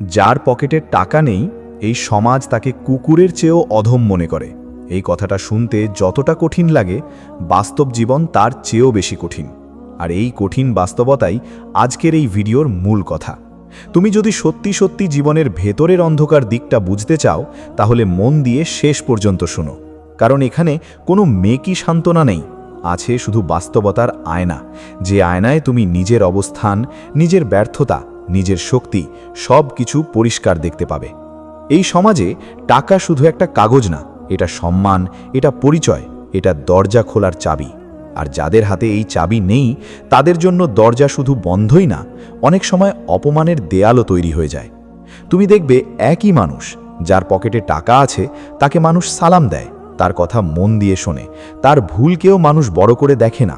যার পকেটে টাকা নেই, এই সমাজ তাকে কুকুরের চেয়েও অধম মনে করে। এই কথাটা শুনতে যতটা কঠিন লাগে, বাস্তব জীবন তার চেয়েও বেশি কঠিন। আর এই কঠিন বাস্তবতাই আজকের এই ভিডিওর মূল কথা। তুমি যদি সত্যি সত্যি জীবনের ভেতরের অন্ধকার দিকটা বুঝতে চাও, তাহলে মন দিয়ে শেষ পর্যন্ত শোনো। কারণ এখানে কোনো মেকি সান্ত্বনা নেই, আছে শুধু বাস্তবতার আয়না, যে আয়নায় তুমি নিজের অবস্থান, নিজের ব্যর্থতা, নিজের শক্তি সব কিছু পরিষ্কার দেখতে পাবে। এই সমাজে টাকা শুধু একটা কাগজ না, এটা সম্মান, এটা পরিচয়, এটা দরজা খোলার চাবি। আর যাদের হাতে এই চাবি নেই, তাদের জন্য দরজা শুধু বন্ধই না, অনেক সময় অপমানের দেয়ালও তৈরি হয়ে যায়। তুমি দেখবে একই মানুষ, যার পকেটে টাকা আছে, তাকে মানুষ সালাম দেয়, তার কথা মন দিয়ে শোনে, তার ভুলকেও মানুষ বড় করে দেখে না।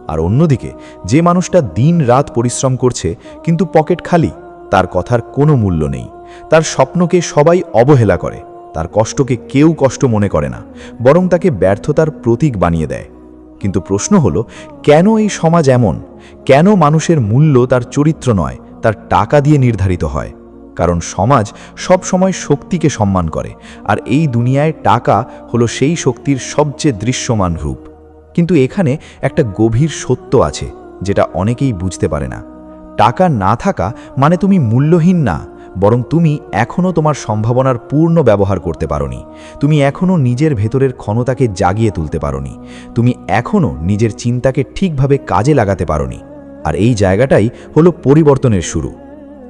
আর অন্যদিকে যে মানুষটা দিন রাত পরিশ্রম করছে কিন্তু পকেট খালি, তার কথার কোনো মূল্য নেই। তার স্বপ্নকে সবাই অবহেলা করে, তার কষ্টকে কেউ কষ্ট মনে করে না, বরং তাকে ব্যর্থতার প্রতীক বানিয়ে দেয়। কিন্তু প্রশ্ন হলো, কেন এই সমাজ এমন? কেন মানুষের মূল্য তার চরিত্র নয়, তার টাকা দিয়ে নির্ধারিত হয়? কারণ সমাজ সব সময় শক্তিকে সম্মান করে, আর এই দুনিয়ায় টাকা হলো সেই শক্তির সবচেয়ে দৃশ্যমান রূপ। কিন্তু এখানে একটা গভীর সত্য আছে, যেটা অনেকেই বুঝতে পারে না। টাকা না থাকা মানে তুমি মূল্যহীন না, বরং তুমি এখনও তোমার সম্ভাবনার পূর্ণ ব্যবহার করতে পারোনি। তুমি এখনও নিজের ভেতরের ক্ষমতাকে জাগিয়ে তুলতে পারোনি। তুমি এখনও নিজের চিন্তাকে ঠিকভাবে কাজে লাগাতে পারোনি। আর এই জায়গাটাই হলো পরিবর্তনের শুরু।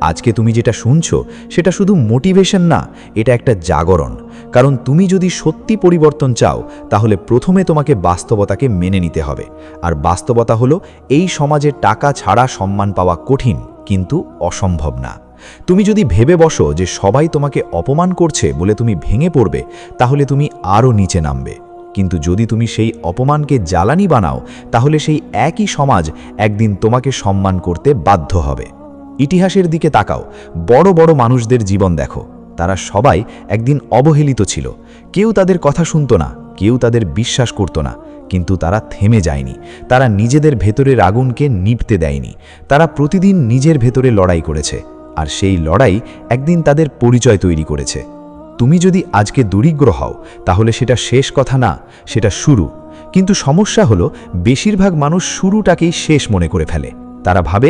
আজকে তুমি যেটা শুনছো, সেটা শুধু মোটিভেশন না, এটা একটা জাগরণ। কারণ তুমি যদি সত্যি পরিবর্তন চাও, তাহলে প্রথমে তোমাকে বাস্তবতাকে মেনে নিতে হবে। আর বাস্তবতা হলো, এই সমাজে টাকা ছাড়া সম্মান পাওয়া কঠিন, কিন্তু অসম্ভব না। তুমি যদি ভেবে বসো যে সবাই তোমাকে অপমান করছে বলে তুমি ভেঙে পড়বে, তাহলে তুমি আরও নিচে নামবে। কিন্তু যদি তুমি সেই অপমানকে জ্বালানি বানাও, তাহলে সেই একই সমাজ একদিন তোমাকে সম্মান করতে বাধ্য হবে। ইতিহাসের দিকে তাকাও, বড় বড় মানুষদের জীবন দেখো, তারা সবাই একদিন অবহেলিত ছিল। কেউ তাদের কথা শুনত না, কেউ তাদের বিশ্বাস করত না, কিন্তু তারা থেমে যায়নি। তারা নিজেদের ভেতরের আগুনকে নিভতে দেয়নি। তারা প্রতিদিন নিজের ভেতরে লড়াই করেছে, আর সেই লড়াই একদিন তাদের পরিচয় তৈরি করেছে। তুমি যদি আজকে দরিদ্র হও, তাহলে সেটা শেষ কথা না, সেটা শুরু। কিন্তু সমস্যা হলো, বেশিরভাগ মানুষ শুরুটাকেই শেষ মনে করে ফেলে। তারা ভাবে,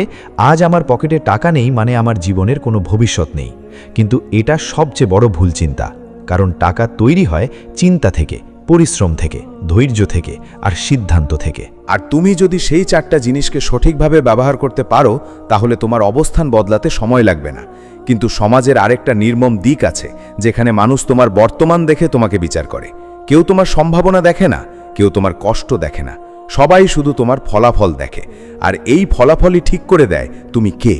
আজ আমার পকেটে টাকা নেই মানে আমার জীবনের কোনো ভবিষ্যৎ নেই। কিন্তু এটা সবচেয়ে বড় ভুল চিন্তা। কারণ টাকা তৈরি হয় চিন্তা থেকে, পরিশ্রম থেকে, ধৈর্য থেকে, আর সিদ্ধান্ত থেকে। আর তুমি যদি সেই চারটা জিনিসকে সঠিকভাবে ব্যবহার করতে পারো, তাহলে তোমার অবস্থান বদলাতে সময় লাগবে না। কিন্তু সমাজের আরেকটা নির্মম দিক আছে, যেখানে মানুষ তোমার বর্তমান দেখে তোমাকে বিচার করে। কেউ তোমার সম্ভাবনা দেখে না, কেউ তোমার কষ্ট দেখে না, সবাই শুধু তোমার ফলাফল দেখে। আর এই ফলাফলই ঠিক করে দেয় তুমি কে।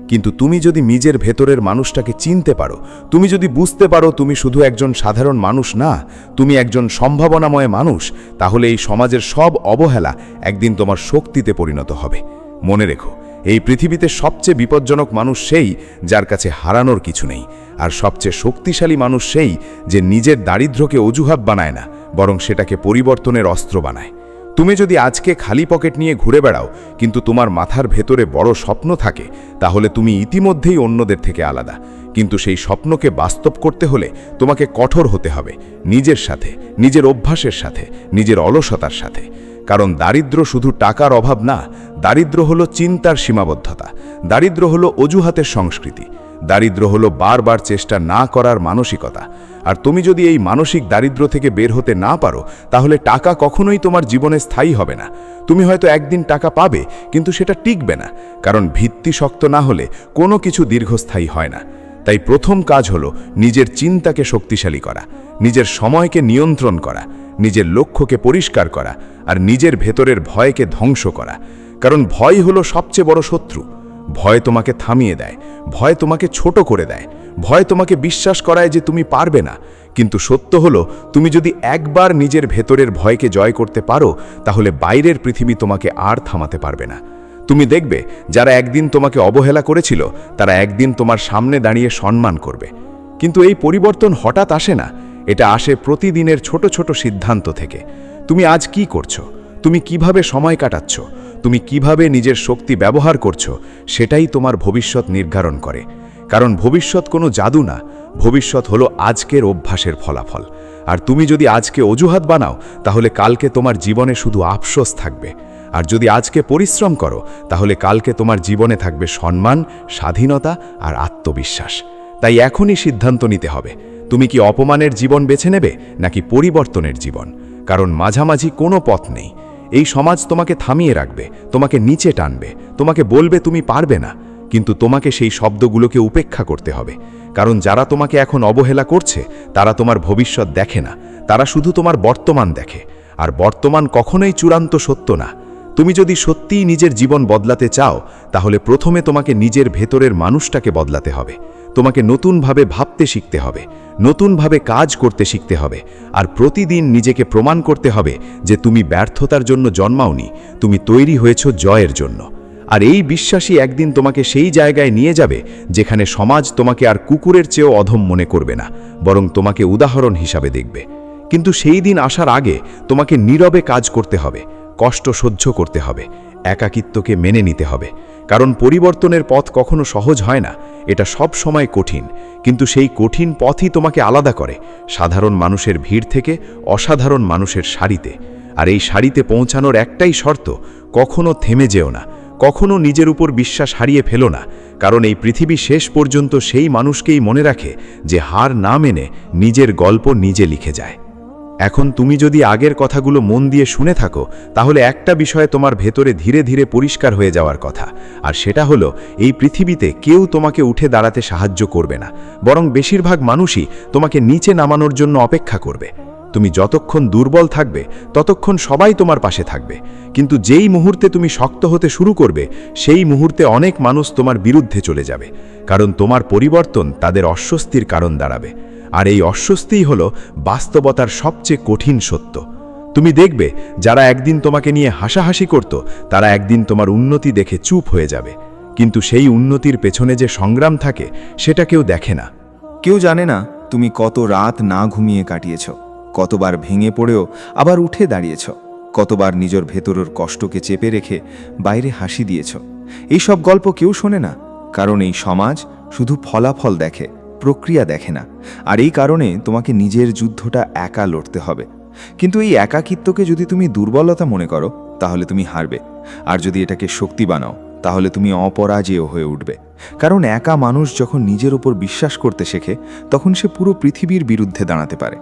কিন্তু তুমি যদি নিজের ভেতরের মানুষটাকে চিনতে পারো, তুমি যদি বুঝতে পারো তুমি শুধু একজন সাধারণ মানুষ না, তুমি একজন সম্ভাবনাময় মানুষ, তাহলে এই সমাজের সব অবহেলা একদিন তোমার শক্তিতে পরিণত হবে। মনে রেখো, এই পৃথিবীতে সবচেয়ে বিপজ্জনক মানুষ সেই, যার কাছে হারানোর কিছু নেই। আর সবচেয়ে শক্তিশালী মানুষ সেই, যে নিজের দারিদ্র্যকে অজুহাত বানায় না, বরং সেটাকে পরিবর্তনের অস্ত্র বানায়। তুমি যদি আজকে খালি পকেট নিয়ে ঘুরে বেড়াও, কিন্তু তোমার মাথার ভেতরে বড় স্বপ্ন থাকে, তাহলে তুমি ইতিমধ্যেই অন্যদের থেকে আলাদা। কিন্তু সেই স্বপ্নকে বাস্তব করতে হলে তোমাকে কঠোর হতে হবে, নিজের সাথে, নিজের অভ্যাসের সাথে, নিজের অলসতার সাথে। কারণ দারিদ্র্য শুধু টাকার অভাব না, দারিদ্র্য হলো চিন্তার সীমাবদ্ধতা, দারিদ্র্য হলো অজুহাতের সংস্কৃতি, দারিদ্র্য হলো বারবার চেষ্টা না করার মানসিকতা। আর তুমি যদি এই মানসিক দারিদ্র্য থেকে বের হতে না পারো, তাহলে টাকা কখনোই তোমার জীবনে স্থায়ী হবে না। তুমি হয়তো একদিন টাকা পাবে, কিন্তু সেটা টিকবে না, কারণ ভিত্তি শক্ত না হলে কোনো কিছু দীর্ঘস্থায়ী হয় না। তাই প্রথম কাজ হলো নিজের চিন্তাকে শক্তিশালী করা, নিজের সময়কে নিয়ন্ত্রণ করা, নিজের লক্ষ্যকে পরিষ্কার করা, আর নিজের ভেতরের ভয়কে ধ্বংস করা। কারণ ভয় হলো সবচেয়ে বড় শত্রু। ভয় তোমাকে থামিয়ে দেয়, ভয় তোমাকে ছোট করে দেয়, ভয় তোমাকে বিশ্বাস করায় যে তুমি পারবে না। কিন্তু সত্য হলো, তুমি যদি একবার নিজের ভেতরের ভয়কে জয় করতে পারো, তাহলে বাইরের পৃথিবী তোমাকে আর থামাতে পারবে না। তুমি দেখবে, যারা একদিন তোমাকে অবহেলা করেছিল, তারা একদিন তোমার সামনে দাঁড়িয়ে সম্মান করবে। কিন্তু এই পরিবর্তন হঠাৎ আসে না, এটা আসে প্রতিদিনের ছোট ছোট সিদ্ধান্ত থেকে। তুমি আজ কি করছো, তুমি কিভাবে সময় কাটাচ্ছ, তুমি কিভাবে নিজের শক্তি ব্যবহার করছো, সেটাই তোমার ভবিষ্যৎ নির্ধারণ করে। কারণ ভবিষ্যৎ কোনো জাদু না, ভবিষ্যৎ হলো আজকের অভ্যাসের ফলাফল। আর তুমি যদি আজকে অজুহাত বানাও, তাহলে কালকে তোমার জীবনে শুধু আফসোস থাকবে। আর যদি আজকে পরিশ্রম করো, তাহলে কালকে তোমার জীবনে থাকবে সম্মান, স্বাধীনতা আর আত্মবিশ্বাস। তাই এখনই সিদ্ধান্ত নিতে হবে, তুমি কি অপমানের জীবন বেছে নেবে নাকি পরিবর্তনের জীবন? কারণ মাঝামাঝি কোনো পথ নেই। এই সমাজ তোমাকে থামিয়ে রাখবে, তোমাকে নিচে টানবে, তোমাকে বলবে তুমি পারবে না। কিন্তু তোমাকে সেই শব্দগুলোকে উপেক্ষা করতে হবে। কারণ যারা তোমাকে এখন অবহেলা করছে, তারা তোমার ভবিষ্যৎ দেখে না, তারা শুধু তোমার বর্তমান দেখে। আর বর্তমান কখনোই চূড়ান্ত সত্য না। তুমি যদি সত্যিই নিজের জীবন বদলাতে চাও, তাহলে প্রথমে তোমাকে নিজের ভেতরের মানুষটাকে বদলাতে হবে। তোমাকে নতুনভাবে ভাবতে শিখতে হবে, নতুনভাবে কাজ করতে শিখতে হবে। আর প্রতিদিন নিজেকে প্রমাণ করতে হবে যে তুমি ব্যর্থতার জন্য জন্মাওনি, তুমি তৈরি হয়েছ জয়ের জন্য। আর এই বিশ্বাসই একদিন তোমাকে সেই জায়গায় নিয়ে যাবে যেখানে সমাজ তোমাকে আর কুকুরের চেয়েও অধম মনে করবে না, বরং তোমাকে উদাহরণ হিসাবে দেখবে। কিন্তু সেই দিন আসার আগে তোমাকে নীরবে কাজ করতে হবে, কষ্ট সহ্য করতে হবে, একাকিত্বকে মেনে নিতে হবে। কারণ পরিবর্তনের পথ কখনো সহজ হয় না, এটা সব সময় কঠিন। কিন্তু সেই কঠিন পথই তোমাকে আলাদা করে সাধারণ মানুষের ভিড় থেকে অসাধারণ মানুষের সারিতে। আর এই সারিতে পৌঁছানোর একটাই শর্ত, কখনো থেমে যেও না, কখনো নিজের উপর বিশ্বাস হারিয়ে ফেলো না। কারণ এই পৃথিবী শেষ পর্যন্ত সেই মানুষকেই মনে রাখে যে হার না মেনে নিজের গল্প নিজে লিখে যায়। এখন তুমি যদি আগের কথাগুলো মন দিয়ে শুনে থাকো, তাহলে একটা বিষয়ে তোমার ভেতরে ধীরে ধীরে পরিষ্কার হয়ে যাওয়ার কথা। আর সেটা হলো, এই পৃথিবীতে কেউ তোমাকে উঠে দাঁড়াতে সাহায্য করবে না, বরং বেশিরভাগ মানুষই তোমাকে নিচে নামানোর জন্য অপেক্ষা করবে। তুমি যতক্ষণ দুর্বল থাকবে, ততক্ষণ সবাই তোমার পাশে থাকবে। কিন্তু যেই মুহূর্তে তুমি শক্ত হতে শুরু করবে, সেই মুহূর্তে অনেক মানুষ তোমার বিরুদ্ধে চলে যাবে। কারণ তোমার পরিবর্তন তাদের অস্বস্তির কারণ দাঁড়াবে। আর এই অস্বস্তিই হলো বাস্তবতার সবচেয়ে কঠিন সত্য। তুমি দেখবে, যারা একদিন তোমাকে নিয়ে হাসাহাসি করত, তারা একদিন তোমার উন্নতি দেখে চুপ হয়ে যাবে। কিন্তু সেই উন্নতির পেছনে যে সংগ্রাম থাকে, সেটা কেউ দেখে না। কেউ জানে না তুমি কত রাত না ঘুমিয়ে কাটিয়েছ, কতবার ভেঙে পড়েও আবার উঠে দাঁড়িয়েছ, কতবার নিজের ভেতরের কষ্টকে চেপে রেখে বাইরে হাসি দিয়েছ। এই সব গল্প কেউ শোনে না, কারণ এই সমাজ শুধু ফলাফল দেখে, প্রক্রিয়া দেখে না। আর এই কারণে তোমাকে নিজের যুদ্ধটা একা লড়তে হবে। কিন্তু এই একাকিত্বকে যদি তুমি দুর্বলতা মনে করো, তাহলে তুমি হারবে। আর যদি এটাকে শক্তি বানাও, তাহলে তুমি অপরাজেয় হয়ে উঠবে। কারণ একা মানুষ যখন নিজের উপর বিশ্বাস করতে শেখে, তখন সে পুরো পৃথিবীর বিরুদ্ধে দাঁড়াতে পারে।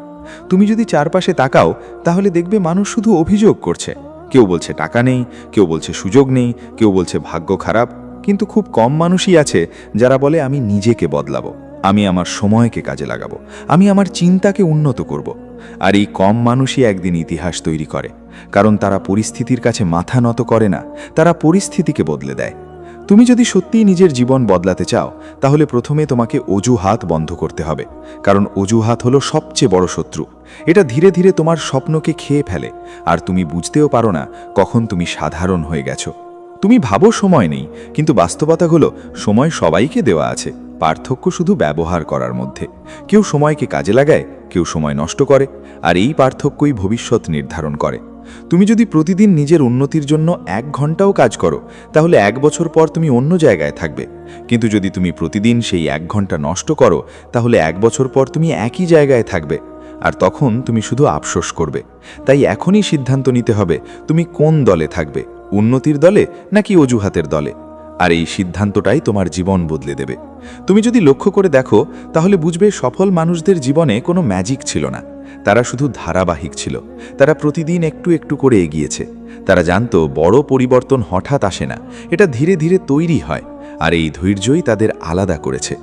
তুমি যদি চারপাশে তাকাও, তাহলে দেখবে মানুষ শুধু অভিযোগ করছে। কেউ বলছে টাকা নেই, কেউ বলছে সুযোগ নেই, কেউ বলছে ভাগ্য খারাপ। কিন্তু খুব কম মানুষই আছে যারা বলে আমি নিজেকে বদলাবো, আমি আমার সময়কে কাজে লাগাবো, আমি আমার চিন্তাকে উন্নত করব। আর এই কম মানুষই একদিন ইতিহাস তৈরি করে, কারণ তারা পরিস্থিতির কাছে মাথা নত করে না, তারা পরিস্থিতিকে বদলে দেয়। তুমি যদি সত্যিই নিজের জীবন বদলাতে চাও, তাহলে প্রথমে তোমাকে অজুহাত বন্ধ করতে হবে। কারণ অজুহাত হলো সবচেয়ে বড় শত্রু। এটা ধীরে ধীরে তোমার স্বপ্নকে খেয়ে ফেলে, আর তুমি বুঝতেও পারো না কখন তুমি সাধারণ হয়ে গেছো। তুমি ভাবো সময় নেই, কিন্তু বাস্তবতা হলো সময় সবাইকে দেওয়া আছে, পার্থক্য শুধু ব্যবহার করার মধ্যে। কেউ সময়কে কাজে লাগায়, কেউ সময় নষ্ট করে, আর এই পার্থক্যই ভবিষ্যৎ নির্ধারণ করে। তুমি যদি প্রতিদিন নিজের উন্নতির জন্য 1 ঘন্টাও কাজ করো, তাহলে 1 বছর পর তুমি অন্য জায়গায় থাকবে। কিন্তু যদি তুমি প্রতিদিন সেই 1 ঘন্টা নষ্ট করো, তাহলে 1 বছর পর তুমি একই জায়গায় থাকবে, আর তখন তুমি শুধু আফসোস করবে। তাই এখনই সিদ্ধান্ত নিতে হবে, তুমি কোন দলে থাকবে, উন্নতির দলে নাকি অজুহাতের দলে। আর এই সিদ্ধান্তটাই তোমার জীবন বদলে দেবে। তুমি যদি লক্ষ্য করে দেখো, তাহলে বুঝবে সফল মানুষদের জীবনে কোনো ম্যাজিক ছিল না, তারা শুধু ধারাবাহিক ছিল। তারা প্রতিদিন একটু একটু করে এগিয়েছে। তারা জানতো বড় পরিবর্তন হঠাৎ আসে না, এটা ধীরে ধীরে তৈরি হয়। আর এই ধৈর্যই তাদের আলাদা করেছে।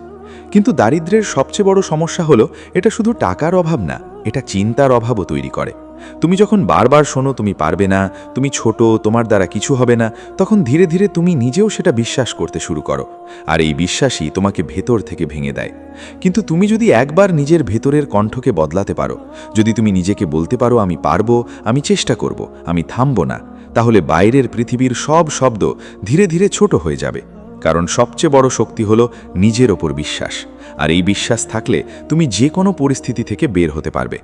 কিন্তু দারিদ্র্যের সবচেয়ে বড় সমস্যা হলো, এটা শুধু টাকার অভাব না, এটা চিন্তার অভাবও তৈরি করে। তুমি যখন বারবার শোনো তুমি পারবে না, তুমি ছোট, তোমার দ্বারা কিছু হবে না, তখন ধীরে ধীরে তুমি নিজেও সেটা বিশ্বাস করতে শুরু করো। আর এই বিশ্বাসই তোমাকে ভেতর থেকে ভেঙে দেয়। কিন্তু তুমি যদি একবার নিজের ভেতরের কণ্ঠকে বদলাতে পারো, যদি তুমি নিজেকে বলতে পারো আমি পারবো, আমি চেষ্টা করব, আমি থামবো না, তাহলে বাইরের পৃথিবীর সব শব্দ ধীরে ধীরে ছোট হয়ে যাবে। কারণ সবচেয়ে বড় শক্তি হলো নিজের ওপর বিশ্বাস। আর এই বিশ্বাস থাকলে তুমি যে কোনো পরিস্থিতি থেকে বের হতে পারবে।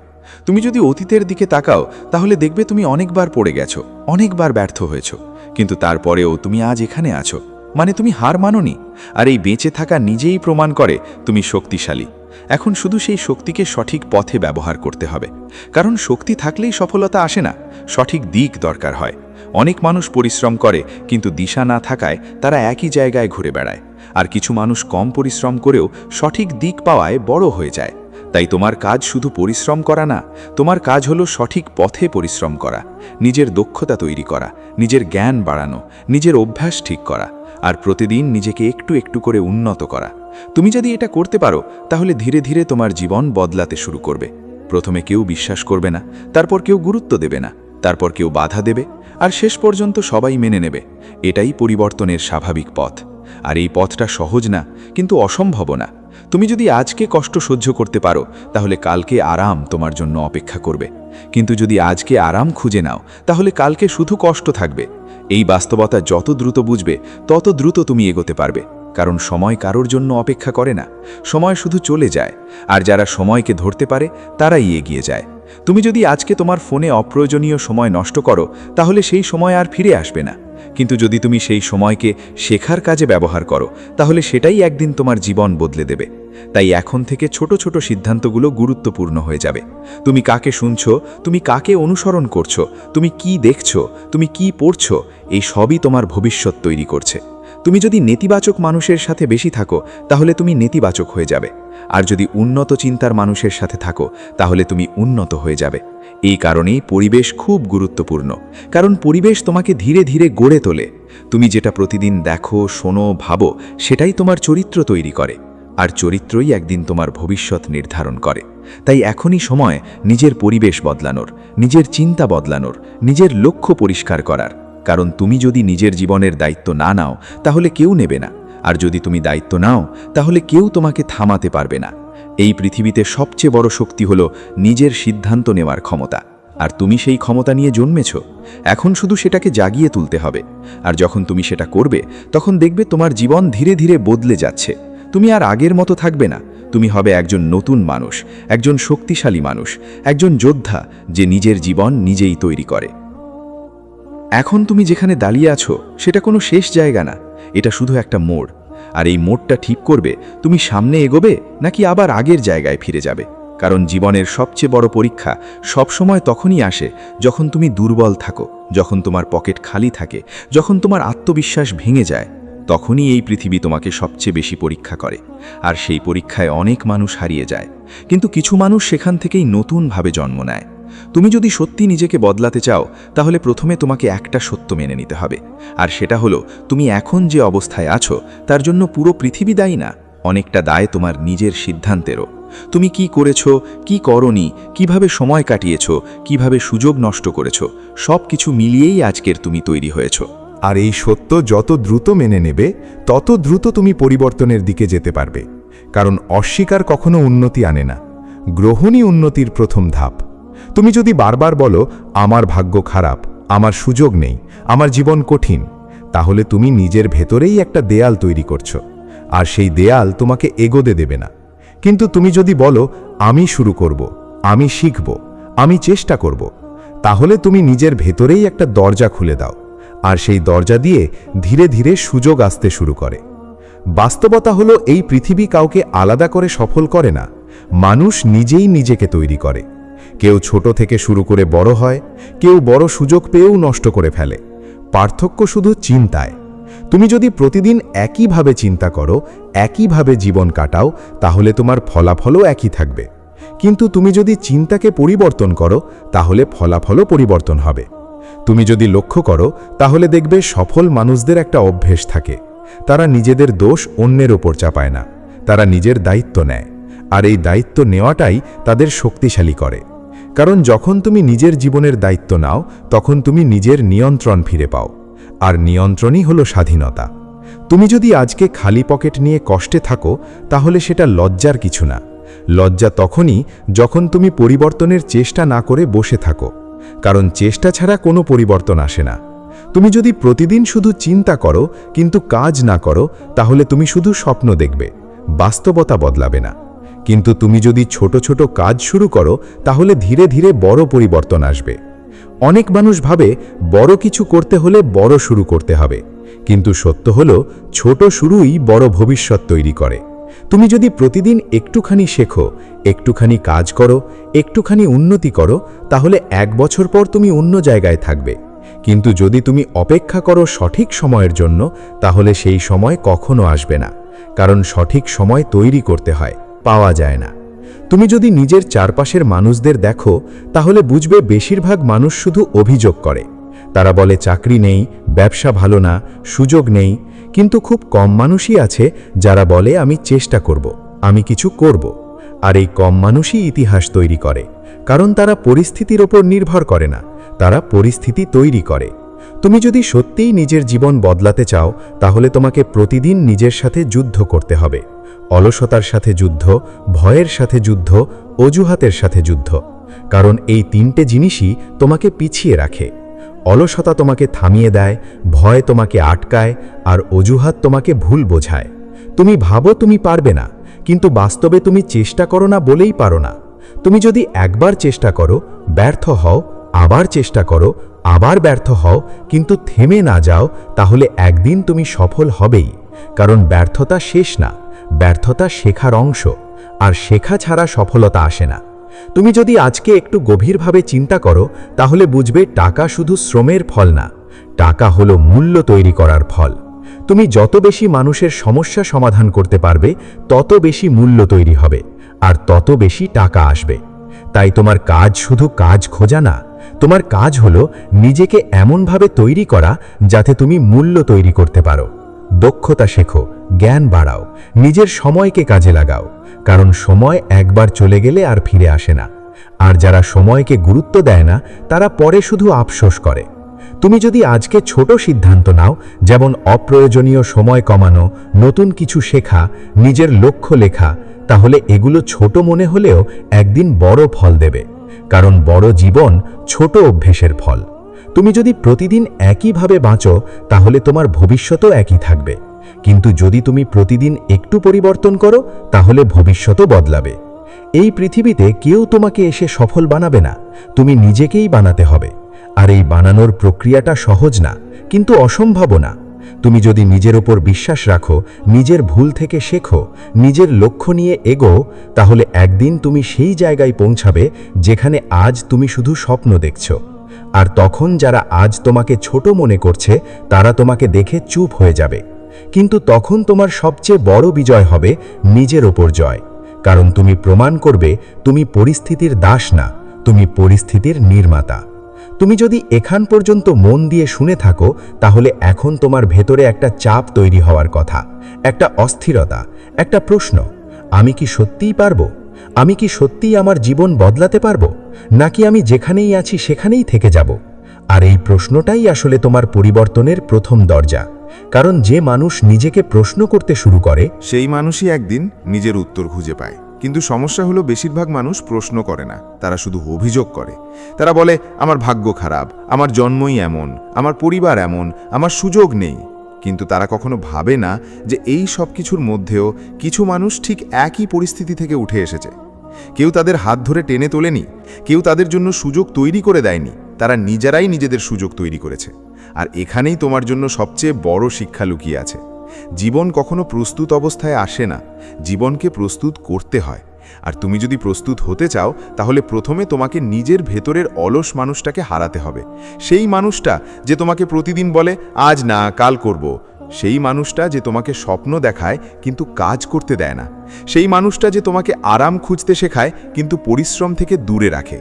তুমি যদি অতীতের দিকে তাকাও, তাহলে দেখবে তুমি অনেকবার পড়ে গেছো, অনেকবার ব্যর্থ হয়েছো, কিন্তু তারপরেও তুমি আজ এখানে আছো। মানে তুমি হার মানোনি। আর এই বেঁচে থাকা নিজেই প্রমাণ করে তুমি শক্তিশালী। এখন শুধু সেই শক্তিকে সঠিক পথে ব্যবহার করতে হবে। কারণ শক্তি থাকলেই সফলতা আসে না, সঠিক দিক দরকার হয়। অনেক মানুষ পরিশ্রম করে, কিন্তু দিশা না থাকায় তারা একই জায়গায় ঘুরে বেড়ায়। আর কিছু মানুষ কম পরিশ্রম করেও সঠিক দিক পাওয়ায় বড় হয়ে যায়। তাই তোমার কাজ শুধু পরিশ্রম করা না, তোমার কাজ হলো সঠিক পথে পরিশ্রম করা, নিজের দক্ষতা তৈরি করা, নিজের জ্ঞান বাড়ানো, নিজের অভ্যাস ঠিক করা, আর প্রতিদিন নিজেকে একটু একটু করে উন্নত করা। তুমি যদি এটা করতে পারো, তাহলে ধীরে ধীরে তোমার জীবন বদলাতে শুরু করবে। প্রথমে কেউ বিশ্বাস করবে না, তারপর কেউ গুরুত্ব দেবে না, তারপর কেউ বাধা দেবে, আর শেষ পর্যন্ত সবাই মেনে নেবে। এটাই পরিবর্তনের স্বাভাবিক পথ। আর এই পথটা সহজ না, কিন্তু অসম্ভব না। তুমি যদি আজকে কষ্ট সহ্য করতে পারো, তাহলে কালকে আরাম তোমার জন্য অপেক্ষা করবে। কিন্তু যদি আজকে আরাম খুঁজে নাও, তাহলে কালকে শুধু কষ্ট থাকবে। এই বাস্তবতা যত দ্রুত বুঝবে, তত দ্রুত তুমি এগোতে পারবে। কারণ সময় কারোর জন্য অপেক্ষা করে না, সময় শুধু চলে যায়। আর যারা সময়কে ধরতে পারে, তারাই এগিয়ে যায়। তুমি যদি আজকে তোমার ফোনে অপ্রয়োজনীয় সময় নষ্ট করো, তাহলে সেই সময় আর ফিরে আসবে না। কিন্তু যদি তুমি সেই সময়কে শেখার কাজে ব্যবহার করো, তাহলে সেটাই একদিন তোমার জীবন বদলে দেবে। তাই এখন থেকে ছোট ছোট সিদ্ধান্তগুলো গুরুত্বপূর্ণ হয়ে যাবে। তুমি কাকে শুনছো, তুমি কাকে অনুসরণ করছো, তুমি কি দেখছো, তুমি কি পড়ছো, এই সবই তোমার ভবিষ্যৎ তৈরি করছে। তুমি যদি নেতিবাচক মানুষের সাথে বেশি থাকো, তাহলে তুমি নেতিবাচক হয়ে যাবে। আর যদি উন্নত চিন্তার মানুষের সাথে থাকো, তাহলে তুমি উন্নত হয়ে যাবে। এই কারণেই পরিবেশ খুব গুরুত্বপূর্ণ। কারণ পরিবেশ তোমাকে ধীরে ধীরে গড়ে তোলে। তুমি যেটা প্রতিদিন দেখো, শোনো, ভাবো, সেটাই তোমার চরিত্র তৈরি করে। আর চরিত্রই একদিন তোমার ভবিষ্যৎ নির্ধারণ করে। তাই এখনই সময় নিজের পরিবেশ বদলানোর, নিজের চিন্তা বদলানোর, নিজের লক্ষ্য পরিষ্কার করার। কারণ তুমি যদি নিজের জীবনের দায়িত্ব না নাও, তাহলে কেউ নেবে না। আর যদি তুমি দায়িত্ব নাও, তাহলে কেউ তোমাকে থামাতে পারবে না। এই পৃথিবীতে সবচেয়ে বড় শক্তি হলো নিজের সিদ্ধান্ত নেওয়ার ক্ষমতা। আর তুমি সেই ক্ষমতা নিয়ে জন্মেছ। এখন শুধু সেটাকে জাগিয়ে তুলতে হবে। আর যখন তুমি সেটা করবে, তখন দেখবে তোমার জীবন ধীরে ধীরে বদলে যাচ্ছে। তুমি আর আগের মতো থাকবে না। তুমি হবে একজন নতুন মানুষ, একজন শক্তিশালী মানুষ, একজন যোদ্ধা, যে নিজের জীবন নিজেই তৈরি করে। এখন তুমি যেখানে দাঁড়িয়ে আছো, সেটা কোনো শেষ জায়গা না, এটা শুধু একটা মোড়। আর এই মোড়টা ঠিক করবে তুমি সামনে এগোবে নাকি আবার আগের জায়গায় ফিরে যাবে। কারণ জীবনের সবচেয়ে বড় পরীক্ষা সবসময় তখনই আসে যখন তুমি দুর্বল থাকো, যখন তোমার পকেট খালি থাকে, যখন তোমার আত্মবিশ্বাস ভেঙে যায়। তখনই এই পৃথিবী তোমাকে সবচেয়ে বেশি পরীক্ষা করে। আর সেই পরীক্ষায় অনেক মানুষ হারিয়ে যায়, কিন্তু কিছু মানুষ সেখান থেকেই নতুনভাবে জন্ম নেয়। তুমি যদি সত্যি নিজেকে বদলাতে চাও, তাহলে প্রথমে তোমাকে একটা সত্য মেনে নিতে হবে। আর সেটা হলো, তুমি এখন যে অবস্থায় আছো, তার জন্য পুরো পৃথিবী দায়ী না। অনেকটা দায় তোমার নিজের সিদ্ধান্তেরও। তুমি কি করেছো, কি করনি, কিভাবে সময় কাটিয়েছো, কিভাবে সুযোগ নষ্ট করেছো, সব কিছু মিলিয়েই আজকের তুমি তৈরি হয়েছো। আর এই সত্য যত দ্রুত মেনে নেবে, তত দ্রুত তুমি পরিবর্তনের দিকে যেতে পারবে। কারণ অস্বীকার কখনো উন্নতি আনে না, গ্রহণই উন্নতির প্রথম ধাপ। তুমি যদি বারবার বলো, আমার ভাগ্য খারাপ, আমার সুযোগ নেই, আমার জীবন কঠিন, তাহলে তুমি নিজের ভেতরেই একটা দেয়াল তৈরি করছো। আর সেই দেয়াল তোমাকে এগোতে দেবে না। কিন্তু তুমি যদি বলো, আমি শুরু করব, আমি শিখব, আমি চেষ্টা করব, তাহলে তুমি নিজের ভেতরেই একটা দরজা খুলে দাও। আর সেই দরজা দিয়ে ধীরে ধীরে সুযোগ আসতে শুরু করে। বাস্তবতা হলো, এই পৃথিবী কাউকে আলাদা করে সফল করে না, মানুষ নিজেই নিজেকে তৈরি করে। কেউ ছোট থেকে শুরু করে বড় হয়, কেউ বড় সুযোগ পেয়েও নষ্ট করে ফেলে। পার্থক্য শুধু চিন্তায়। তুমি যদি প্রতিদিন একইভাবে চিন্তা করো, একইভাবে জীবন কাটাও, তাহলে তোমার ফলাফলও একই থাকবে। কিন্তু তুমি যদি চিন্তাকে পরিবর্তন করো, তাহলে ফলাফলও পরিবর্তন হবে। তুমি যদি লক্ষ্য করো, তাহলে দেখবে সফল মানুষদের একটা অভ্যেস থাকে। তারা নিজেদের দোষ অন্যের ওপর চাপায় না, তারা নিজের দায়িত্ব নেয়। আর এই দায়িত্ব নেওয়াটাই তাদের শক্তিশালী করে। কারণ যখন তুমি নিজের জীবনের দায়িত্ব নাও, তখন তুমি নিজের নিয়ন্ত্রণ ফিরে পাও। আর নিয়ন্ত্রণই হলো স্বাধীনতা। তুমি যদি আজকে খালি পকেট নিয়ে কষ্টে থাকো, তাহলে সেটা লজ্জার কিছু না। লজ্জা তখনই যখন তুমি পরিবর্তনের চেষ্টা না করে বসে থাকো। কারণ চেষ্টা ছাড়া কোনো পরিবর্তন আসে না। তুমি যদি প্রতিদিন শুধু চিন্তা করো কিন্তু কাজ না করো, তাহলে তুমি শুধু স্বপ্ন দেখবে, বাস্তবতা বদলাবে না। কিন্তু তুমি যদি ছোট ছোট কাজ শুরু করো, তাহলে ধীরে ধীরে বড় পরিবর্তন আসবে। অনেক মানুষ ভাবে বড় কিছু করতে হলে বড় শুরু করতে হবে, কিন্তু সত্য হলো ছোট শুরুই বড় ভবিষ্যৎ তৈরি করে। তুমি যদি প্রতিদিন একটুখানি শেখো, একটুখানি কাজ করো, একটুখানি উন্নতি করো, তাহলে 1 বছর পর তুমি অন্য জায়গায় থাকবে। কিন্তু যদি তুমি অপেক্ষা করো সঠিক সময়ের জন্য, তাহলে সেই সময় কখনো আসবে না। কারণ সঠিক সময় তৈরি করতে হয়, পাওয়া যায় না। তুমি যদি নিজের চারপাশের মানুষদের দেখো, তাহলে বুঝবে বেশিরভাগ মানুষ শুধু অভিযোগ করে। তারা বলে চাকরি নেই, ব্যবসা ভালো না, সুযোগ নেই। কিন্তু খুব কম মানুষই আছে যারা বলে আমি চেষ্টা করব, আমি কিছু করব। আর এই কম মানুষই ইতিহাস তৈরি করে, কারণ তারা পরিস্থিতির ওপর নির্ভর করে না, তারা পরিস্থিতি তৈরি করে। তুমি যদি সত্যিই নিজের জীবন বদলাতে চাও, তাহলে তোমাকে প্রতিদিন নিজের সাথে যুদ্ধ করতে হবে। অলসতার সাথে যুদ্ধ, ভয়ের সাথে যুদ্ধ, অজুহাতের সাথে যুদ্ধ। কারণ এই 3টে জিনিসই তোমাকে পিছিয়ে রাখে। অলসতা তোমাকে থামিয়ে দেয়, ভয় তোমাকে আটকায়, আর অজুহাত তোমাকে ভুল বোঝায়। তুমি ভাবো তুমি পারবে না, কিন্তু বাস্তবে তুমি চেষ্টা করো না বলেই পারো না। তুমি যদি একবার চেষ্টা করো, ব্যর্থ হও, আবার চেষ্টা করো, আবার ব্যর্থ হও, কিন্তু থেমে না যাও, তাহলে একদিন তুমি সফল হবেই। কারণ ব্যর্থতা শেষ না, ব্যর্থতা শেখার অংশ, আর শেখা ছাড়া সফলতা আসে না। তুমি যদি আজকে একটু গভীরভাবে চিন্তা করো, তাহলে বুঝবে টাকা শুধু শ্রমের ফল না, টাকা হলো মূল্য তৈরি করার ফল। তুমি যত বেশি মানুষের সমস্যা সমাধান করতে পারবে, তত বেশি মূল্য তৈরি হবে, আর তত বেশি টাকা আসবে। তাই তোমার কাজ শুধু কাজ খোঁজা না, তোমার কাজ হলো নিজেকে এমনভাবে তৈরি করা যাতে তুমি মূল্য তৈরি করতে পারো। দক্ষতা শেখো, জ্ঞান বাড়াও, নিজের সময়কে কাজে লাগাও। কারণ সময় একবার চলে গেলে আর ফিরে আসে না। আর যারা সময়কে গুরুত্ব দেয় না, তারা পরে শুধু আফসোস করে। তুমি যদি আজকে ছোট সিদ্ধান্ত নাও, যেমন অপ্রয়োজনীয় সময় কমানো, নতুন কিছু শেখা, নিজের লক্ষ্য লেখা, তাহলে এগুলো ছোট মনে হলেও একদিন বড় ফল দেবে। কারণ বড় জীবন ছোট অভ্যেসের ফল। তুমি যদি প্রতিদিন একইভাবে বাঁচো, তাহলে তোমার ভবিষ্যতও একই থাকবে। কিন্তু যদি তুমি প্রতিদিন একটু পরিবর্তন করো, তাহলে ভবিষ্যতও বদলাবে। এই পৃথিবীতে কেউ তোমাকে এসে সফল বানাবে না, তুমি নিজেকেই বানাতে হবে। আর এই বানানোর প্রক্রিয়াটা সহজ না, কিন্তু অসম্ভব না। তুমি যদি নিজের ওপর বিশ্বাস রাখো, নিজের ভুল থেকে শেখো, নিজের লক্ষ্য নিয়ে এগো, তাহলে একদিন তুমি সেই জায়গায় পৌঁছাবে যেখানে আজ তুমি শুধু স্বপ্ন দেখছো। আর তখন যারা আজ তোমাকে ছোট মনে করছে, তারা তোমাকে দেখে চুপ হয়ে যাবে। কিন্তু তখন তোমার সবচেয়ে বড় বিজয় হবে নিজের ওপর জয়। কারণ তুমি প্রমাণ করবে তুমি পরিস্থিতির দাস না, তুমি পরিস্থিতির নির্মাতা। তুমি যদি এখান পর্যন্ত মন দিয়ে শুনে থাকো, তাহলে এখন তোমার ভেতরে একটা চাপ তৈরি হওয়ার কথা, একটা অস্থিরতা, একটা প্রশ্ন। আমি কি সত্যিই পারবো? আমি কি সত্যিই আমার জীবন বদলাতে পারবো? নাকি আমি যেখানেই আছি সেখানেই থেকে যাব? আর এই প্রশ্নটাই আসলে তোমার পরিবর্তনের প্রথম দরজা। কারণ যে মানুষ নিজেকে প্রশ্ন করতে শুরু করে, সেই মানুষই একদিন নিজের উত্তর খুঁজে পায়। কিন্তু সমস্যা হলো বেশিরভাগ মানুষ প্রশ্ন করে না, তারা শুধু অভিযোগ করে। তারা বলে আমার ভাগ্য খারাপ, আমার জন্মই এমন, আমার পরিবার এমন, আমার সুযোগ নেই। কিন্তু তারা কখনো ভাবে না যে এই সব কিছুর মধ্যেও কিছু মানুষ ঠিক একই পরিস্থিতি থেকে উঠে এসেছে। কেউ তাদের হাত ধরে টেনে তোলেনি, কেউ তাদের জন্য সুযোগ তৈরি করে দেয়নি, তারা নিজেরাই নিজেদের সুযোগ তৈরি করেছে। আর এখানেই তোমার জন্য সবচেয়ে বড় শিক্ষা লুকিয়ে আছে। জীবন কখনো প্রস্তুত অবস্থায় আসে না, জীবনকে প্রস্তুত করতে হয়। আর তুমি যদি প্রস্তুত হতে চাও, তাহলে প্রথমে তোমাকে নিজের ভেতরের অলস মানুষটাকে হারাতে হবে। সেই মানুষটা যে তোমাকে প্রতিদিন বলে আজ না কাল করব, সেই মানুষটা যে তোমাকে স্বপ্ন দেখায় কিন্তু কাজ করতে দেয় না, সেই মানুষটা যে তোমাকে আরাম খুঁজতে শেখায় কিন্তু পরিশ্রম থেকে দূরে রাখে।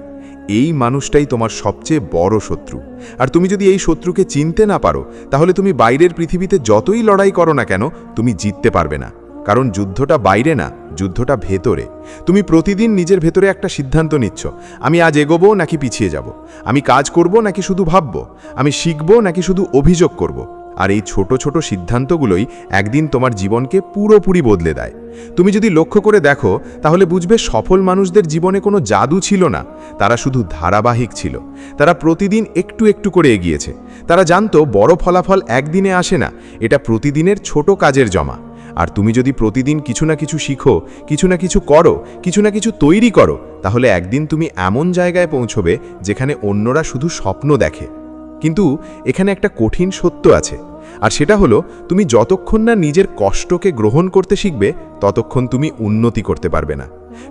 এই মানুষটাই তোমার সবচেয়ে বড় শত্রু। আর তুমি যদি এই শত্রুকে চিনতে না পারো, তাহলে তুমি বাইরের পৃথিবীতে যতই লড়াই করো না কেন, তুমি জিততে পারবে না। কারণ যুদ্ধটা বাইরে না, যুদ্ধটা ভেতরে। তুমি প্রতিদিন নিজের ভেতরে একটা সিদ্ধান্ত নিচ্ছ, আমি আজ এগোবো নাকি পিছিয়ে যাব, আমি কাজ করব নাকি শুধু ভাববো, আমি শিখব নাকি শুধু অভিযোগ করব। আর এই ছোট ছোট সিদ্ধান্তগুলোই একদিন তোমার জীবনকে পুরোপুরি বদলে দেয়। তুমি যদি লক্ষ্য করে দেখো, তাহলে বুঝবে সফল মানুষদের জীবনে কোনো জাদু ছিল না, তারা শুধু ধারাবাহিক ছিল। তারা প্রতিদিন একটু একটু করে এগিয়েছে। তারা জানতো বড় ফলাফল একদিনে আসে না, এটা প্রতিদিনের ছোট কাজের জমা। আর তুমি যদি প্রতিদিন কিছু না কিছু শিখো, কিছু না কিছু করো, কিছু না কিছু তৈরি করো, তাহলে একদিন তুমি এমন জায়গায় পৌঁছবে যেখানে অন্যরা শুধু স্বপ্ন দেখে, কিন্তু এখানে একটা কঠিন সত্য আছে, আর সেটা হলো তুমি যতক্ষণ না নিজের কষ্টকে গ্রহণ করতে শিখবে ততক্ষণ তুমি উন্নতি করতে পারবে না।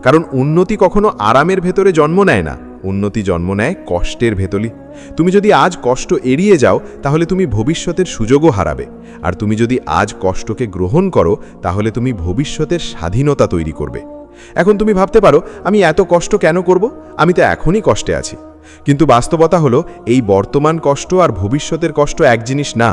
কারণ উন্নতি কখনো আরামের ভেতরে জন্ম নেয় না, উন্নতি জন্ম নেয় কষ্টের ভেতরে। তুমি যদি আজ কষ্ট এড়িয়ে যাও তাহলে তুমি ভবিষ্যতের সুযোগও হারাবে, আর তুমি যদি আজ কষ্টকে গ্রহণ করো তাহলে তুমি ভবিষ্যতের স্বাধীনতা তৈরি করবে। এখন তুমি ভাবতে পারো, আমি এত কষ্ট কেন করব, আমি তো এখনই কষ্টে আছি। কিন্তু বাস্তবতা হলো এই বর্তমান কষ্ট আর ভবিষ্যতের কষ্ট এক জিনিস না।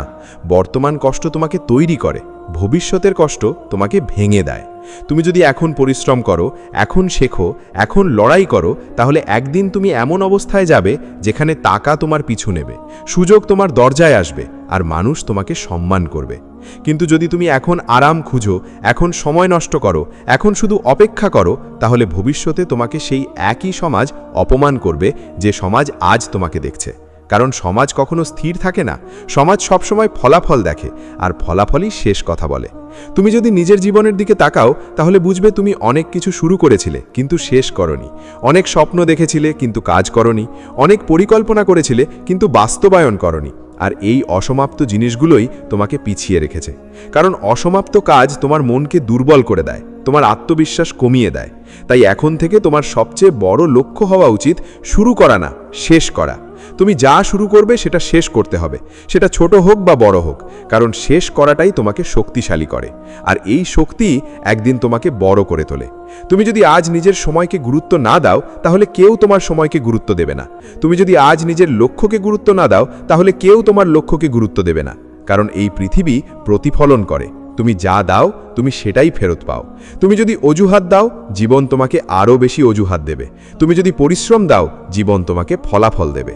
বর্তমান কষ্ট তোমাকে তৈরি করে, ভবিষ্যতের কষ্ট তোমাকে ভেঙে দেয়। তুমি যদি এখন পরিশ্রম করো, এখন শেখো, এখন লড়াই করো, তাহলে একদিন তুমি এমন অবস্থায় যাবে যেখানে টাকা তোমার পিছু নেবে, সুযোগ তোমার দরজায় আসবে, আর মানুষ তোমাকে সম্মান করবে। কিন্তু যদি তুমি এখন আরাম খুঁজো, এখন সময় নষ্ট করো, এখন শুধু অপেক্ষা করো, তাহলে ভবিষ্যতে তোমাকে সেই একই সমাজ অপমান করবে যে সমাজ আজ তোমাকে দেখছে। কারণ সমাজ কখনো স্থির থাকে না, সমাজ সবসময় ফলাফল দেখে, আর ফলাফলই শেষ কথা বলে। তুমি যদি নিজের জীবনের দিকে তাকাও তাহলে বুঝবে তুমি অনেক কিছু শুরু করেছিলে কিন্তু শেষ করনি, অনেক স্বপ্ন দেখেছিলে কিন্তু কাজ করনি, অনেক পরিকল্পনা করেছিলে কিন্তু বাস্তবায়ন করনি। আর এই অসমাপ্ত জিনিসগুলোই তোমাকে পিছিয়ে রেখেছে। কারণ অসমাপ্ত কাজ তোমার মনকে দুর্বল করে দেয়, তোমার আত্মবিশ্বাস কমিয়ে দেয়। তাই এখন থেকে তোমার সবচেয়ে বড় লক্ষ্য হওয়া উচিত শুরু করা না, শেষ করা। তুমি যা শুরু করবে সেটা শেষ করতে হবে, সেটা ছোট হোক বা বড় হোক, কারণ শেষ করাটাই তোমাকে শক্তিশালী করে, আর এই শক্তি একদিন তোমাকে বড় করে তোলে। তুমি যদি আজ নিজের সময়কে গুরুত্ব না দাও তাহলে কেউ তোমার সময়কে গুরুত্ব দেবে না। তুমি যদি আজ নিজের লক্ষ্যকে গুরুত্ব না দাও তাহলে কেউ তোমার লক্ষ্যকে গুরুত্ব দেবে না। কারণ এই পৃথিবী প্রতিফলন করে, তুমি যা দাও তুমি সেটাই ফেরত পাও। তুমি যদি অজুহাত দাও জীবন তোমাকে আরও বেশি অজুহাত দেবে, তুমি যদি পরিশ্রম দাও জীবন তোমাকে ফলাফল দেবে।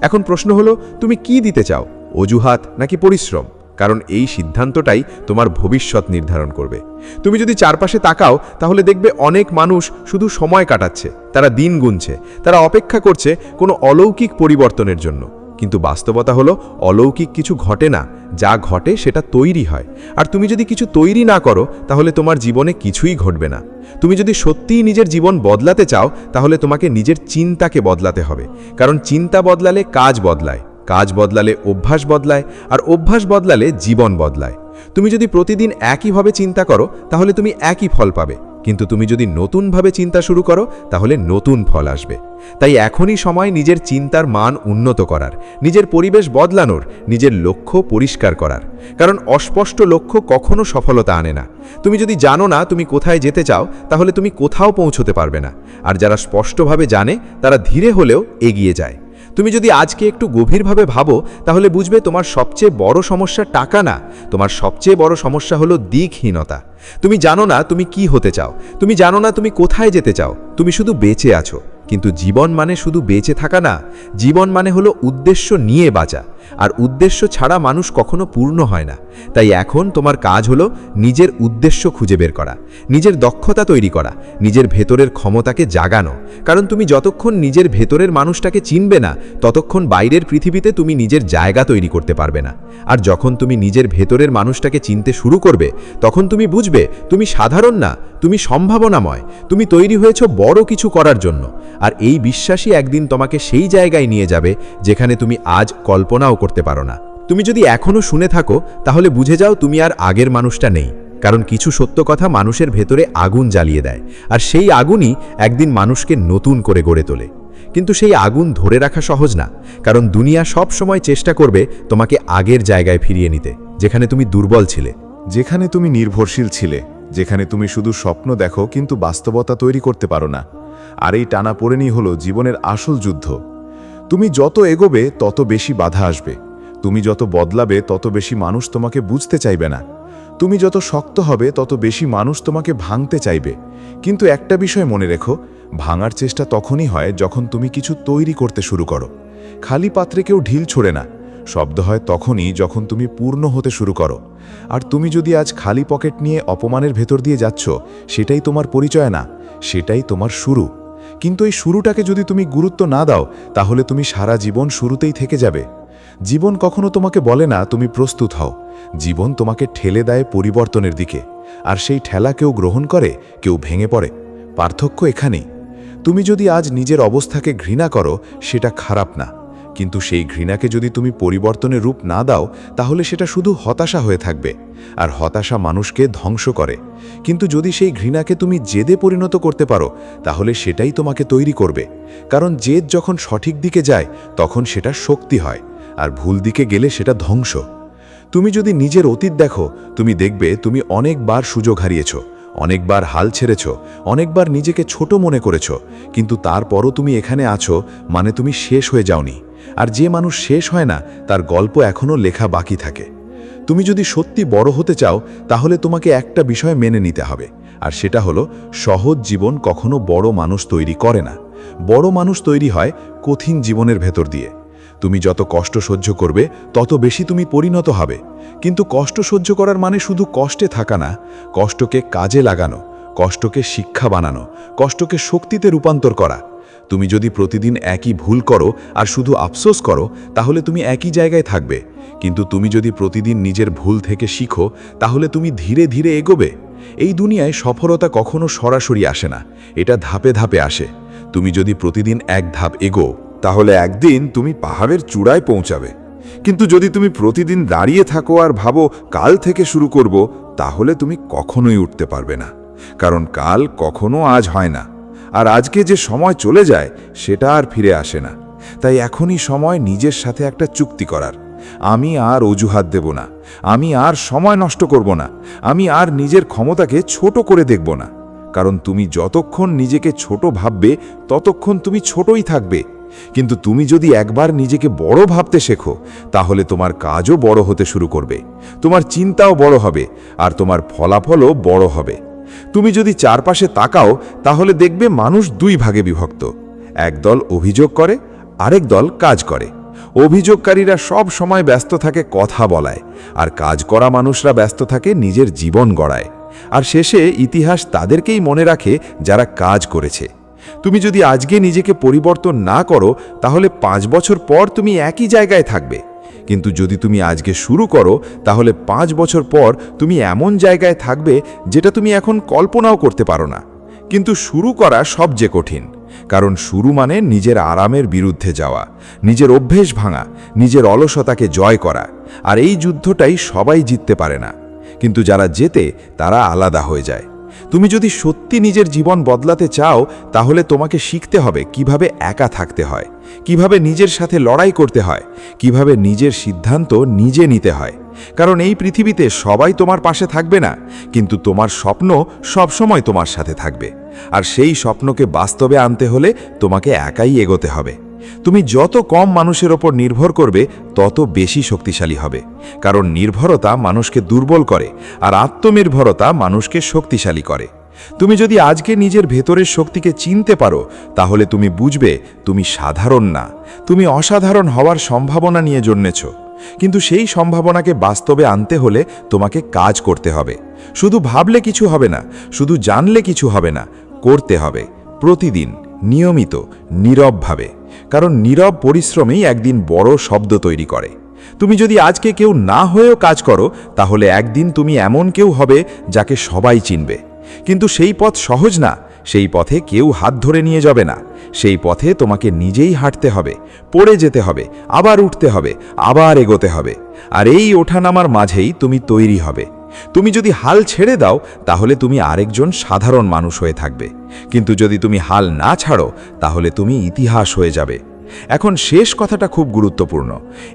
এখন প্রশ্ন হলো, তুমি কি দিতে চাও, অজুহাত নাকি পরিশ্রম? কারণ এই সিদ্ধান্তটাই তোমার ভবিষ্যৎ নির্ধারণ করবে। তুমি যদি চারপাশে তাকাও তাহলে দেখবে অনেক মানুষ শুধু সময় কাটাচ্ছে, তারা দিন গুনছে, তারা অপেক্ষা করছে কোনো অলৌকিক পরিবর্তনের জন্য। কিন্তু বাস্তবতা হলো অলৌকিক কিছু ঘটে না, যা ঘটে সেটা তৈরি হয়। আর তুমি যদি কিছু তৈরি না করো তাহলে তোমার জীবনে কিছুই ঘটবে না। তুমি যদি সত্যিই নিজের জীবন বদলাতে চাও তাহলে তোমাকে নিজের চিন্তাকে বদলাতে হবে। কারণ চিন্তা বদলালে কাজ বদলায়, কাজ বদলালে অভ্যাস বদলায়, আর অভ্যাস বদলালে জীবন বদলায়। তুমি যদি প্রতিদিন একইভাবে চিন্তা করো তাহলে তুমি একই ফল পাবে, কিন্তু তুমি যদি নতুনভাবে চিন্তা শুরু করো তাহলে নতুন ফল আসবে। তাই এখনই সময় নিজের চিন্তার মান উন্নত করার, নিজের পরিবেশ বদলানোর, নিজের লক্ষ্য পরিষ্কার করার। কারণ অস্পষ্ট লক্ষ্য কখনো সফলতা আনে না। তুমি যদি জানো না তুমি কোথায় যেতে চাও তাহলে তুমি কোথাও পৌঁছতে পারবে না। আর যারা স্পষ্টভাবে জানে তারা ধীরে হলেও এগিয়ে যায়। তুমি যদি আজকে একটু গভীরভাবে ভাবো তাহলে বুঝবে তোমার সবচেয়ে বড় সমস্যা টাকা না, তোমার সবচেয়ে বড় সমস্যা হলো দিকহীনতা। তুমি জানো না তুমি কি হতে চাও, তুমি জানো না তুমি কোথায় যেতে চাও, তুমি শুধু বেঁচে আছো। কিন্তু জীবন মানে শুধু বেঁচে থাকা না, জীবন মানে হলো উদ্দেশ্য নিয়ে বাঁচা, আর উদ্দেশ্য ছাড়া মানুষ কখনো পূর্ণ হয় না। তাই এখন তোমার কাজ হলো নিজের উদ্দেশ্য খুঁজে বের করা, নিজের দক্ষতা তৈরি করা, নিজের ভেতরের ক্ষমতাকে জাগানো। কারণ তুমি যতক্ষণ নিজের ভেতরের মানুষটাকে চিনবে না ততক্ষণ বাইরের পৃথিবীতে তুমি নিজের জায়গা তৈরি করতে পারবে না। আর যখন তুমি নিজের ভেতরের মানুষটাকে চিনতে শুরু করবে তখন তুমি বুঝবে তুমি সাধারণ না, তুমি সম্ভাবনাময়, তুমি তৈরি হয়েছো বড় কিছু করার জন্য। আর এই বিশ্বাসই একদিন তোমাকে সেই জায়গায় নিয়ে যাবে যেখানে তুমি আজ কল্পনাও করতে পারো না। তুমি যদি এখনো শুনে থাকো তাহলে বুঝে যাও তুমি আর আগের মানুষটা নেই। কারণ কিছু সত্য কথা মানুষের ভেতরে আগুন জ্বালিয়ে দেয়, আর সেই আগুনই একদিন মানুষকে নতুন করে গড়ে তোলে। কিন্তু সেই আগুন ধরে রাখা সহজ না, কারণ দুনিয়া সব সময় চেষ্টা করবে তোমাকে আগের জায়গায় ফিরিয়ে নিতে, যেখানে তুমি দুর্বল ছিলে, যেখানে তুমি নির্ভরশীল ছিলে, যেখানে তুমি শুধু স্বপ্ন দেখো কিন্তু বাস্তবতা তৈরি করতে পারো না। আর এই টানাপোড়েনই হলো জীবনের আসল যুদ্ধ। তুমি যত এগোবে তত বেশি বাধা আসবে, তুমি যত বদলাবে তত বেশি মানুষ তোমাকে বুঝতে চাইবে না, তুমি যত শক্ত হবে তত বেশি মানুষ তোমাকে ভাঙতে চাইবে। কিন্তু একটা বিষয় মনে রেখো, ভাঙার চেষ্টা তখনই হয় যখন তুমি কিছু তৈরি করতে শুরু করো। খালি পাত্রে কেউ ঢিল ছোড়ে না, শব্দ হয় তখনই যখন তুমি পূর্ণ হতে শুরু করো। আর তুমি যদি আজ খালি পকেট নিয়ে অপমানের ভেতর দিয়ে যাচ্ছ, সেটাই তোমার পরিচয় না, সেটাই তোমার শুরু। কিন্তু এই শুরুটাকে যদি তুমি গুরুত্ব না দাও তাহলে তুমি সারা জীবন শুরুতেই থেকে যাবে। জীবন কখনো তোমাকে বলে না তুমি প্রস্তুত হও, জীবন তোমাকে ঠেলে দেয় পরিবর্তনের দিকে। আর সেই ঠেলা কেউ গ্রহণ করে, কেউ ভেঙে পড়ে। পার্থক্য এখানেই। তুমি যদি আজ নিজের অবস্থাকে ঘৃণা করো সেটা খারাপ না, কিন্তু সেই ঘৃণাকে যদি তুমি পরিবর্তনের রূপ না দাও তাহলে সেটা শুধু হতাশা হয়ে থাকবে, আর হতাশা মানুষকে ধ্বংস করে। কিন্তু যদি সেই ঘৃণাকে তুমি জেদে পরিণত করতে পারো তাহলে সেটাই তোমাকে তৈরি করবে, কারণ জেদ যখন সঠিক দিকে যায় তখন সেটা শক্তি হয়, আর ভুল দিকে গেলে সেটা ধ্বংস। তুমি যদি নিজের অতীত দেখো, তুমি দেখবে তুমি অনেকবার সুযোগ হারিয়েছ, অনেকবার হাল ছেড়েছ, অনেকবার নিজেকে ছোট মনে করেছ, কিন্তু তারপরও তুমি এখানে আছো, মানে তুমি শেষ হয়ে যাওনি। আর যে মানুষ শেষ হয় না তার গল্প এখনও লেখা বাকি থাকে। তুমি যদি সত্যি বড় হতে চাও তাহলে তোমাকে একটা বিষয় মেনে নিতে হবে, আর সেটা হলো সহজ জীবন কখনো বড় মানুষ তৈরি করে না। বড় মানুষ তৈরি হয় কঠিন জীবনের ভেতর দিয়ে। তুমি যত কষ্ট সহ্য করবে তত বেশি তুমি পরিণত হবে। কিন্তু কষ্ট সহ্য করার মানে শুধু কষ্টে থাকা না, কষ্টকে কাজে লাগানো, কষ্টকে শিক্ষা বানানো, কষ্টকে শক্তিতে রূপান্তর করা। তুমি যদি প্রতিদিন একই ভুল করো আর শুধু আফসোস করো তাহলে তুমি একই জায়গায় থাকবে, কিন্তু তুমি যদি প্রতিদিন নিজের ভুল থেকে শিখো তাহলে তুমি ধীরে ধীরে এগোবে। এই দুনিয়ায় সফলতা কখনো সরাসরি আসে না, এটা ধাপে ধাপে আসে। তুমি যদি প্রতিদিন এক ধাপ এগো তাহলে একদিন তুমি পাহাড়ের চূড়ায় পৌঁছাবে। কিন্তু যদি তুমি প্রতিদিন দাঁড়িয়ে থাকো আর ভাবো কাল থেকে শুরু করব, তাহলে তুমি কখনোই উঠতে পারবে না, কারণ কাল কখনো আজ হয় না, আর আজকে যে সময় চলে যায় সেটা আর ফিরে আসে না। তাই এখনই সময় নিজের সাথে একটা চুক্তি করার। আমি আর অজুহাত দেব না, আমি আর সময় নষ্ট করব না, আমি আর নিজের ক্ষমতাকে ছোট করে দেখব না, কারণ তুমি যতক্ষণ নিজেকে ছোট ভাববে ততক্ষণ তুমি ছোটই থাকবে। কিন্তু তুমি যদি একবার নিজেকে বড় ভাবতে শেখো তাহলে তোমার কাজও বড় হতে শুরু করবে, তোমার চিন্তাও বড় হবে, আর তোমার ফলাফলও বড় হবে। তুমি যদি চারপাশে তাকাও তাহলে দেখবে মানুষ দুই ভাগে বিভক্ত। একদল অভিযোগ করে, আরেক দল কাজ করে। অভিযোগকারীরা সব সময় ব্যস্ত থাকে কথা বলায়, আর কাজ করা মানুষরা ব্যস্ত থাকে নিজের জীবন গড়ায়। আর শেষে ইতিহাস তাদেরকেই মনে রাখে যারা কাজ করেছে। তুমি যদি আজকে নিজেকে পরিবর্তন না করো তাহলে 5 বছর পর তুমি একই জায়গায় থাকবে, কিন্তু যদি তুমি আজকে শুরু করো তাহলে 5 বছর পর তুমি এমন জায়গায় থাকবে যেটা তুমি এখন কল্পনাও করতে পারো না। কিন্তু শুরু করা সবচেয়ে কঠিন, কারণ শুরু মানে নিজের আরামের বিরুদ্ধে যাওয়া, নিজের অভ্যেস ভাঙা, নিজের অলসতাকে জয় করা। আর এই যুদ্ধটাই সবাই জিততে পারে না, কিন্তু যারা জেতে তারা আলাদা হয়ে যায়। তুমি যদি সত্যি নিজের জীবন বদলাতে চাও তাহলে তোমাকে শিখতে হবে কিভাবে একা থাকতে হয়, কিভাবে নিজের সাথে লড়াই করতে হয়, কিভাবে নিজের সিদ্ধান্ত নিজে নিতে হয়। কারণ এই পৃথিবীতে সবাই তোমার পাশে থাকবে না, কিন্তু তোমার স্বপ্ন সবসময় তোমার সাথে থাকবে। আর সেই স্বপ্নকে বাস্তবে আনতে হলে তোমাকে একাই এগোতে হবে। তুমি যত কম মানুষের ওপর নির্ভর করবে তত বেশি শক্তিশালী হবে, কারণ নির্ভরতা মানুষকে দুর্বল করে আর আত্মনির্ভরতা মানুষকে শক্তিশালী করে। তুমি যদি আজকে নিজের ভেতরের শক্তিকে চিনতে পারো তাহলে তুমি বুঝবে তুমি সাধারণ না, তুমি অসাধারণ হওয়ার সম্ভাবনা নিয়ে জন্মেছ। কিন্তু সেই সম্ভাবনাকে বাস্তবে আনতে হলে তোমাকে কাজ করতে হবে। শুধু ভাবলে কিছু হবে না, শুধু জানলে কিছু হবে না, করতে হবে প্রতিদিন, নিয়মিত, নীরবভাবে। কারণ নীরব পরিশ্রমেই একদিন বড় শব্দ তৈরি করে। তুমি যদি আজকে কেউ না হয়েও কাজ করো তাহলে একদিন তুমি এমন কেউ হবে যাকে সবাই চিনবে। কিন্তু সেই পথ সহজ না, সেই পথে কেউ হাত ধরে নিয়ে যাবে না। সেই পথে তোমাকে নিজেই হাঁটতে হবে, পড়ে যেতে হবে, আবার উঠতে হবে, আবার এগোতে হবে। আর এই ওঠানামার মাঝেই তুমি তৈরি হবে। তুমি যদি হাল ছেড়ে দাও তাহলে তুমি আরেকজন সাধারণ মানুষ হয়ে থাকবে, কিন্তু যদি তুমি হাল না ছাড়ো তাহলে তুমি ইতিহাস হয়ে যাবে। এখন শেষ কথাটা খুব গুরুত্বপূর্ণ।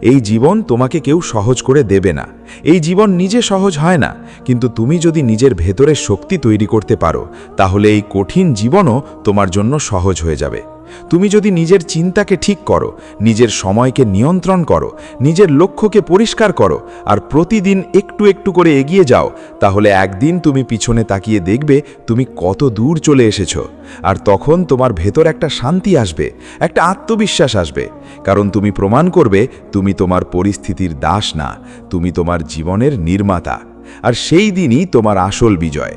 এই জীবন তোমাকে কেউ সহজ করে দেবে না, এই জীবন নিজে সহজ হয় না, কিন্তু তুমি যদি নিজের ভেতরের শক্তি তৈরি করতে পারো তাহলে এই কঠিন জীবনও তোমার জন্য সহজ হয়ে যাবে। তুমি যদি নিজের চিন্তাকে ঠিক করো, নিজের সময়কে নিয়ন্ত্রণ করো, নিজের লক্ষ্যকে পরিষ্কার করো আর প্রতিদিন একটু একটু করে এগিয়ে যাও, তাহলে একদিন তুমি পিছনে তাকিয়ে দেখবে তুমি কত দূর চলে এসেছো। আর তখন তোমার ভেতর একটা শান্তি আসবে, একটা আত্মবিশ্বাস আসবে, কারণ তুমি প্রমাণ করবে তুমি তোমার পরিস্থিতির দাস না, তুমি তোমার জীবনের নির্মাতা। আর সেই দিনই তোমার আসল বিজয়।